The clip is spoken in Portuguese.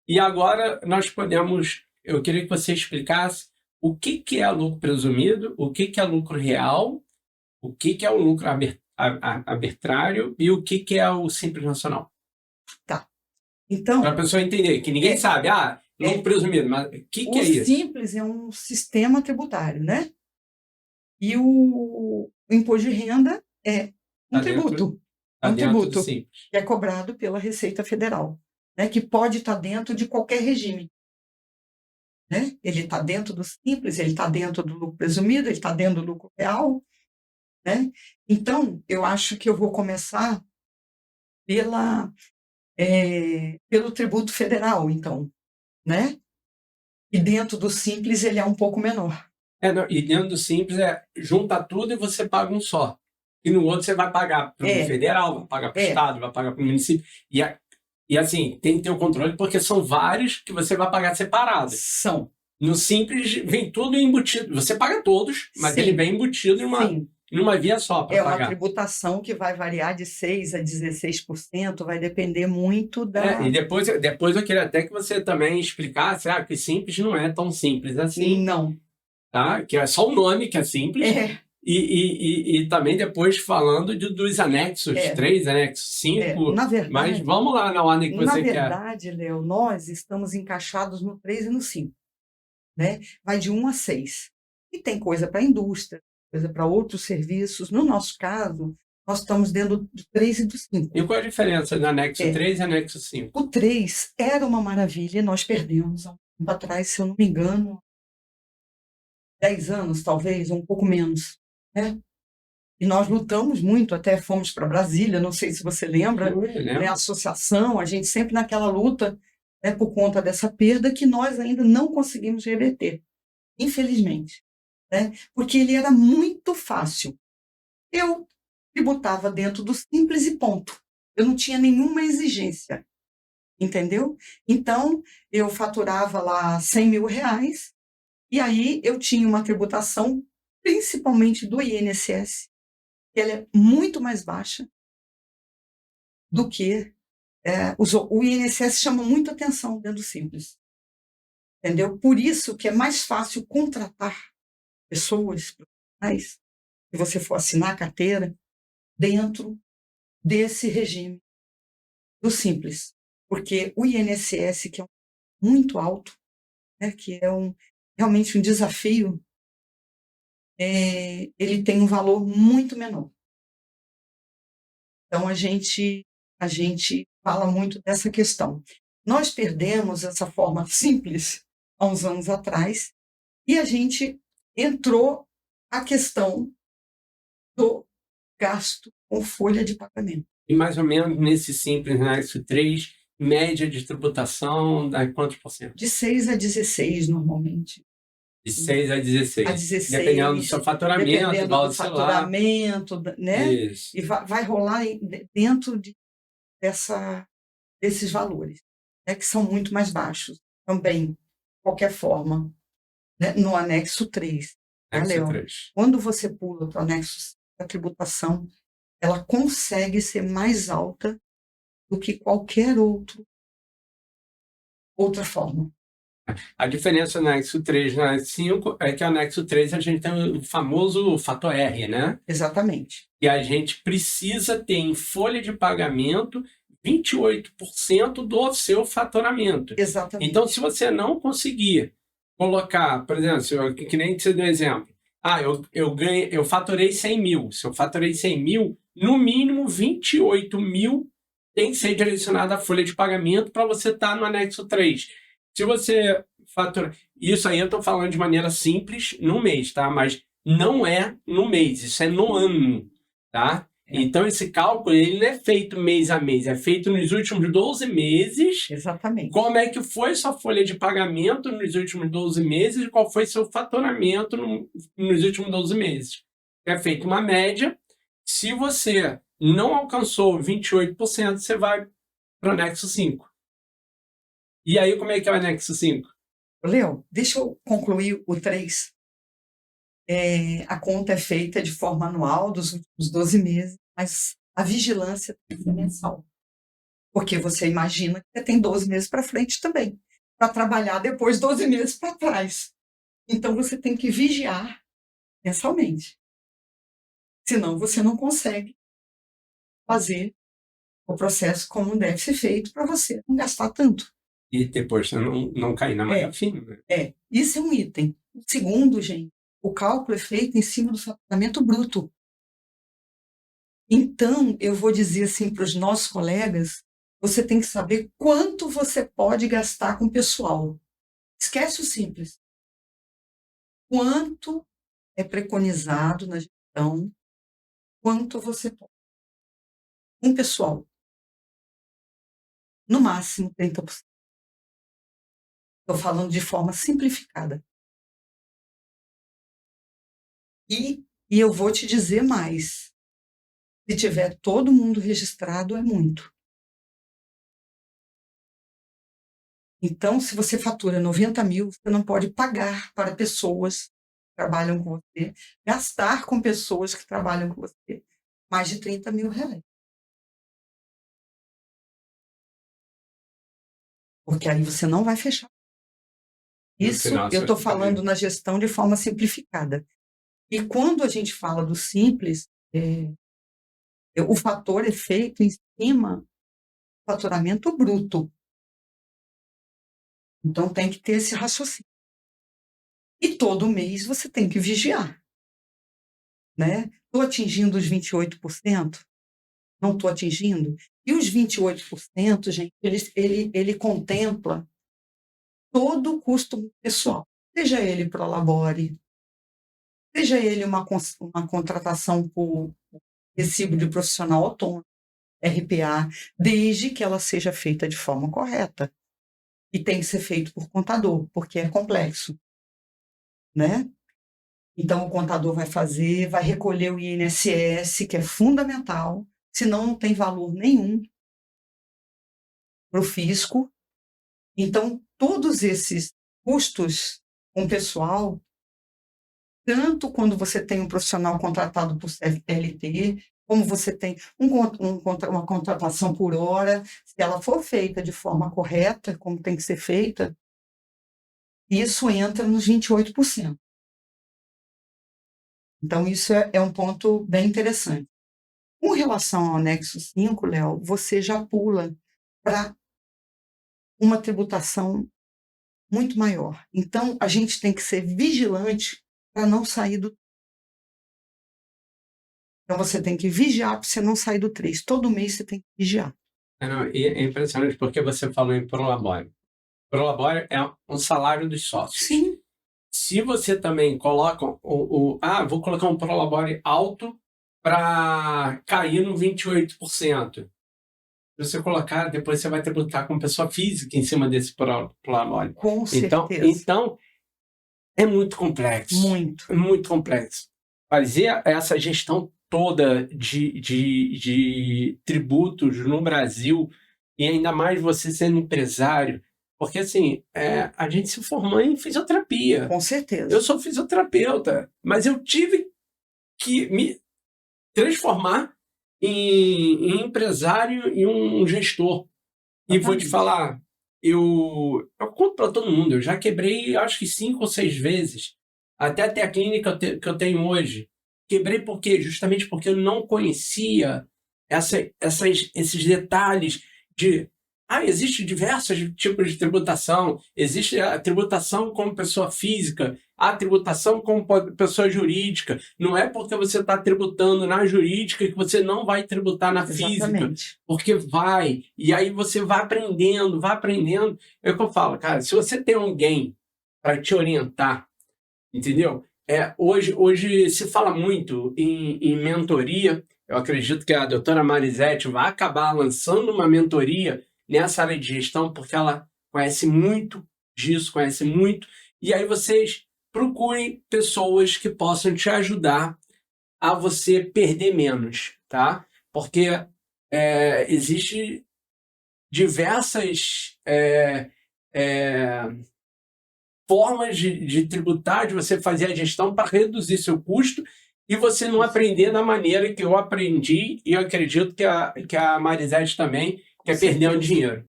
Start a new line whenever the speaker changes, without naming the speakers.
E agora eu queria que você explicasse o que é lucro presumido, o que é lucro real, o que é o lucro arbitrário e o que é o Simples Nacional.
Tá. Então,
para a pessoa entender, que ninguém sabe, lucro presumido, mas o que é isso?
O Simples é um sistema tributário, né? E o imposto de renda é um tributo. É um tributo que é cobrado pela Receita Federal, né? Que pode estar dentro de qualquer regime. Né? Ele está dentro do Simples, ele está dentro do lucro presumido, ele está dentro do lucro real. Né? Então, eu acho que eu vou começar pelo tributo federal, então, né? E dentro do Simples ele é um pouco menor.
E dentro do Simples junta tudo e você paga um só. E no outro você vai pagar para o federal, vai pagar para o estado, vai pagar para o município. E assim, tem que ter o controle, porque são vários que você vai pagar separados.
São.
No Simples vem tudo embutido. Você paga todos, mas ele vem embutido numa via só para pagar.
É uma tributação que vai variar de 6% a 16%, vai depender muito da...
E depois eu queria até que você também explicasse que Simples não é tão simples assim.
Não.
Tá? Que é só o nome que é simples. E também depois falando dos anexos 3, anexo 5.
Na verdade,
mas vamos lá na ordem que você quer.
Na verdade, Léo, nós estamos encaixados no 3 e no 5. Né? Vai de 1 a 6. E tem coisa para a indústria, coisa para outros serviços. No nosso caso, nós estamos dentro do 3 e do 5.
E qual a diferença do anexo 3 e anexo 5?
O 3 era uma maravilha, nós perdemos há um tempo atrás, se eu não me engano, 10 anos, talvez, um pouco menos. Né? E nós lutamos muito, até fomos para Brasília, não sei se você lembra, né? A associação, a gente sempre naquela luta, né, por conta dessa perda que nós ainda não conseguimos reverter, infelizmente. Né? Porque ele era muito fácil. Eu tributava dentro do Simples e ponto. Eu não tinha nenhuma exigência, entendeu? Então, eu faturava lá R$100 mil, e aí eu tinha uma tributação, principalmente do INSS, que ela é muito mais baixa do que... o INSS chama muita atenção dentro do Simples. Entendeu? Por isso que é mais fácil contratar pessoas profissionais, se você for assinar a carteira, dentro desse regime do Simples. Porque o INSS, que é muito alto, né, que é realmente um desafio, ele tem um valor muito menor. Então, a gente fala muito dessa questão. Nós perdemos essa forma simples há uns anos atrás e a gente entrou a questão do gasto com folha de pagamento.
E mais ou menos nesse Simples, anexo 3, média de tributação, dá quantos por cento?
De 6 a 16, normalmente.
De 6 a 16.
A 16.
Dependendo do seu faturamento,
dependendo do faturamento, né?
Isso.
E vai rolar dentro desses valores, né? Que são muito mais baixos também, de qualquer forma, né? No anexo 3.
Anexo 3.
Quando você pula para o anexo, a tributação, ela consegue ser mais alta do que qualquer outra forma.
A diferença no anexo 3 e no anexo 5 é que o anexo 3 a gente tem o famoso fator R, né?
Exatamente.
E a gente precisa ter em folha de pagamento 28% do seu faturamento.
Exatamente.
Então, se você não conseguir colocar, por exemplo, que nem você deu exemplo, eu faturei 100 mil. Se eu faturei 100 mil, no mínimo 28 mil tem que ser direcionado à folha de pagamento para você estar no anexo 3. Se você fatura... Isso aí eu estou falando de maneira simples no mês, tá? Mas não é no mês, isso é no ano, tá? Então, esse cálculo ele não é feito mês a mês, é feito nos últimos 12 meses.
Exatamente.
Como é que foi sua folha de pagamento nos últimos 12 meses e qual foi seu faturamento nos últimos 12 meses. É feita uma média. Se você não alcançou 28%, você vai para o anexo 5. E aí, como é que é o anexo 5?
Léo, deixa eu concluir o 3. A conta é feita de forma anual dos últimos 12 meses, mas a vigilância tem que ser mensal. Porque você imagina que você tem 12 meses para frente também, para trabalhar depois 12 meses para trás. Então, você tem que vigiar mensalmente. Senão, você não consegue fazer o processo como deve ser feito para você não gastar tanto.
E depois você não cair na malha fina, né?
Isso é um item. O segundo, gente, o cálculo é feito em cima do faturamento bruto. Então, eu vou dizer assim para os nossos colegas, você tem que saber quanto você pode gastar com o pessoal. Esquece o simples. Quanto é preconizado na gestão, quanto você pode. Um pessoal, no máximo 30%. Estou falando de forma simplificada. E eu vou te dizer mais. Se tiver todo mundo registrado, é muito. Então, se você fatura 90 mil, você não pode pagar para pessoas que trabalham com você, gastar com pessoas que trabalham com você mais de 30 mil reais. Porque aí você não vai fechar. Isso eu estou falando na gestão de forma simplificada. E quando a gente fala do simples, o fator é feito em cima do faturamento bruto. Então, tem que ter esse raciocínio. E todo mês você tem que vigiar. Né? Estou atingindo os 28%? Não estou atingindo? E os 28%, gente, ele contempla todo o custo pessoal. Seja ele Prolabore, seja ele uma contratação por recibo de profissional autônomo, RPA, desde que ela seja feita de forma correta. E tem que ser feito por contador, porque é complexo. Né? Então, o contador vai fazer, vai recolher o INSS, que é fundamental, senão não tem valor nenhum para o fisco. Então, todos esses custos com o pessoal, tanto quando você tem um profissional contratado por CLT, como você tem uma contratação por hora, se ela for feita de forma correta, como tem que ser feita, isso entra nos 28%. Então, isso é um ponto bem interessante. Com relação ao anexo 5, Léo, você já pula para uma tributação muito maior. Então, a gente tem que ser vigilante para não sair do... Então, você tem que vigiar para você não sair do 3. Todo mês você tem que vigiar.
É impressionante porque você falou em Prolabore. Prolabore é um salário dos sócios.
Sim.
Se você também coloca vou colocar um Prolabore alto para cair no 28%. Se você colocar, depois você vai tributar com pessoa física em cima desse Prolabore.
Com certeza.
Então, é muito complexo. Muito complexo. Fazer essa gestão toda de tributos no Brasil, e ainda mais você sendo empresário, porque assim, a gente se formou em fisioterapia.
Com certeza.
Eu sou fisioterapeuta, mas eu tive que me transformar em empresário e um gestor. E vou te falar, eu conto para todo mundo, eu já quebrei acho que 5 ou 6 vezes, até ter a clínica que eu tenho hoje. Quebrei por quê? Justamente porque eu não conhecia esses detalhes de... Existem diversos tipos de tributação. Existe a tributação como pessoa física, a tributação como pessoa jurídica. Não é porque você está tributando na jurídica que você não vai tributar na física. Porque vai. E aí você vai aprendendo. É o que eu falo, cara, se você tem alguém para te orientar, entendeu? Hoje se fala muito em mentoria. Eu acredito que a doutora Marisete vai acabar lançando uma mentoria nessa área de gestão, porque ela conhece muito disso, conhece muito. E aí vocês procurem pessoas que possam te ajudar a você perder menos, tá? Porque existe diversas formas de tributar, de você fazer a gestão para reduzir seu custo e você não aprender da maneira que eu aprendi, e eu acredito que a Marisete também, Quer perder o dinheiro.